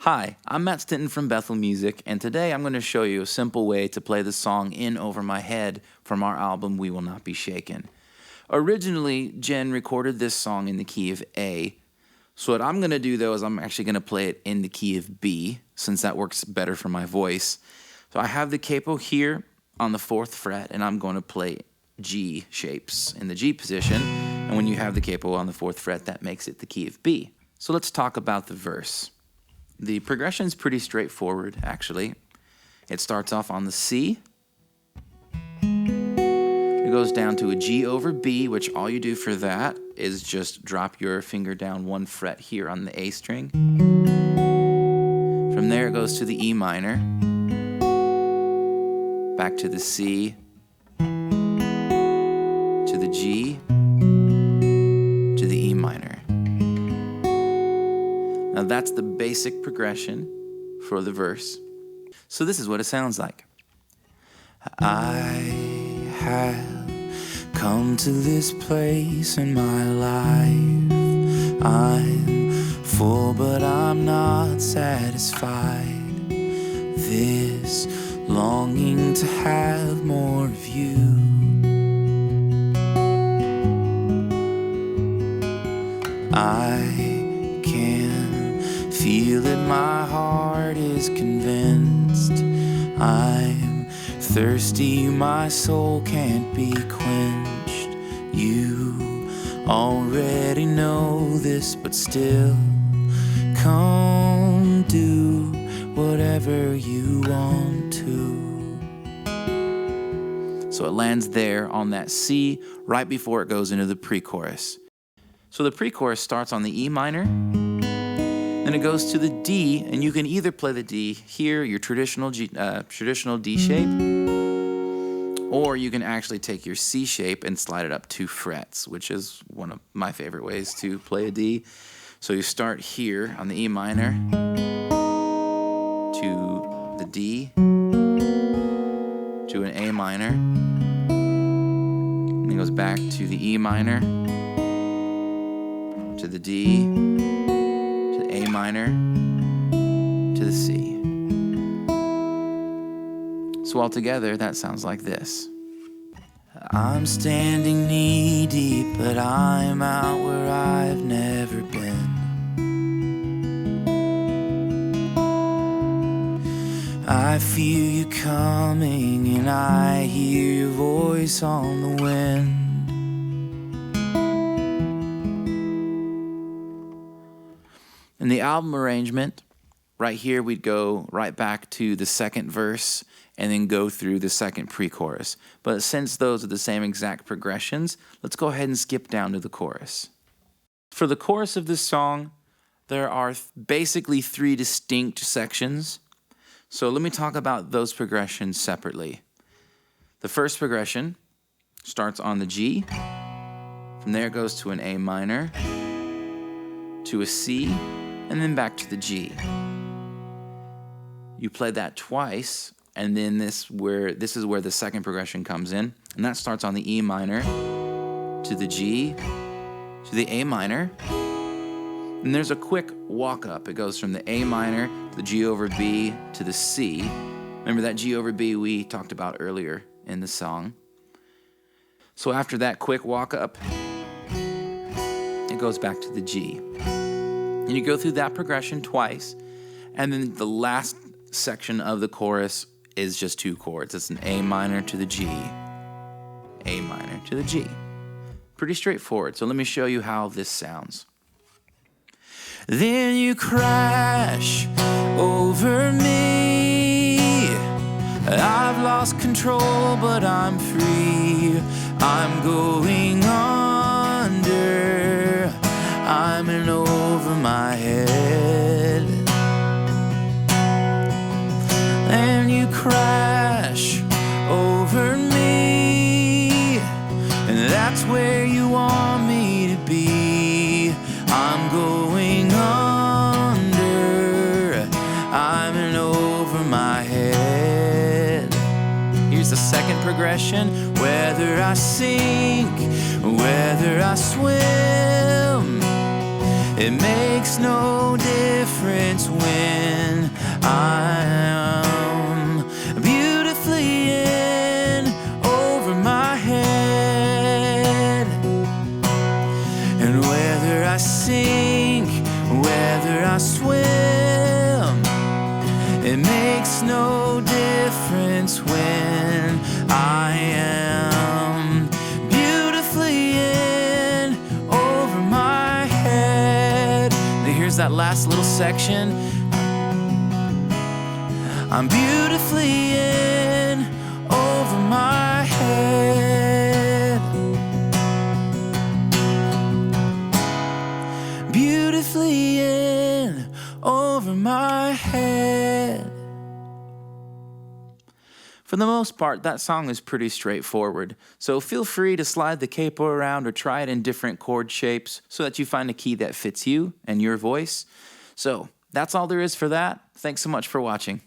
Hi, I'm Matt Stinton from Bethel Music, and today I'm going to show you a simple way to play the song In Over My Head from our album We Will Not Be Shaken. Originally, Jenn recorded this song in the key of A. So what I'm going to do, though, is I'm actually going to play it in the key of B, since that works better for my voice. So I have the capo here on the 4th fret, and I'm going to play G shapes in the G position. And when you have the capo on the 4th fret, that makes it the key of B. So let's talk about the verse. The progression's pretty straightforward, actually. It starts off on the C. It goes down to a G over B, which all you do for that is just drop your finger down 1 fret here on the A string. From there it goes to the E minor, back to the C, to the G, to the E minor. Now that's the basic progression for the verse. So this is what it sounds like. I have come to this place in my life. I'm full, but I'm not satisfied. This longing to have more of you. I can feel it, my heart is convinced. I'm thirsty, my soul can't be quenched. You already know this, but still, come do whatever you want to. So it lands there on that C right before it goes into the pre-chorus. So the pre-chorus starts on the E minor, then it goes to the D, and you can either play the D here, your traditional D shape, or you can actually take your C shape and slide it up 2 frets, which is one of my favorite ways to play a D. So you start here on the E minor, to the D, to an A minor, and it goes back to the E minor, to the D, to the A minor, to the C. So altogether, that sounds like this. I'm standing knee deep, but I'm out where I've never been. I feel you coming, and I hear your voice on the wind. In the album arrangement, right here we'd go right back to the 2nd verse and then go through the 2nd pre-chorus. But since those are the same exact progressions, let's go ahead and skip down to the chorus. For the chorus of this song, there are basically 3 distinct sections. So let me talk about those progressions separately. The first progression starts on the G. From there it goes to an A minor, to a C, and then back to the G. You play that twice, and then this is where the 2nd progression comes in, and that starts on the E minor, to the G, to the A minor, and there's a quick walk up. It goes from the A minor, to the G over B, to the C. Remember that G over B we talked about earlier in the song. So after that quick walk up, it goes back to the G. And you go through that progression twice, and then the last section of the chorus is just 2 chords. It's an A minor to the G, A minor to the G. Pretty straightforward. So let me show you how this sounds. Then you crash over me. I've lost control, but I'm free. I'm going under. I'm in over my head. And you crash over me, and that's where you want me to be. I'm going under. I'm in over my head. Here's the 2nd progression. Whether I sink, whether I swim, It makes no difference when I'm beautifully in over my head. And whether I sink, whether I swim, it makes no difference when I am beautifully in over my head. And here's that last little section. I'm beautifully in over my head. Beautifully in over my head. For the most part, that song is pretty straightforward, so feel free to slide the capo around or try it in different chord shapes so that you find a key that fits you and your voice. So that's all there is for that. Thanks so much for watching.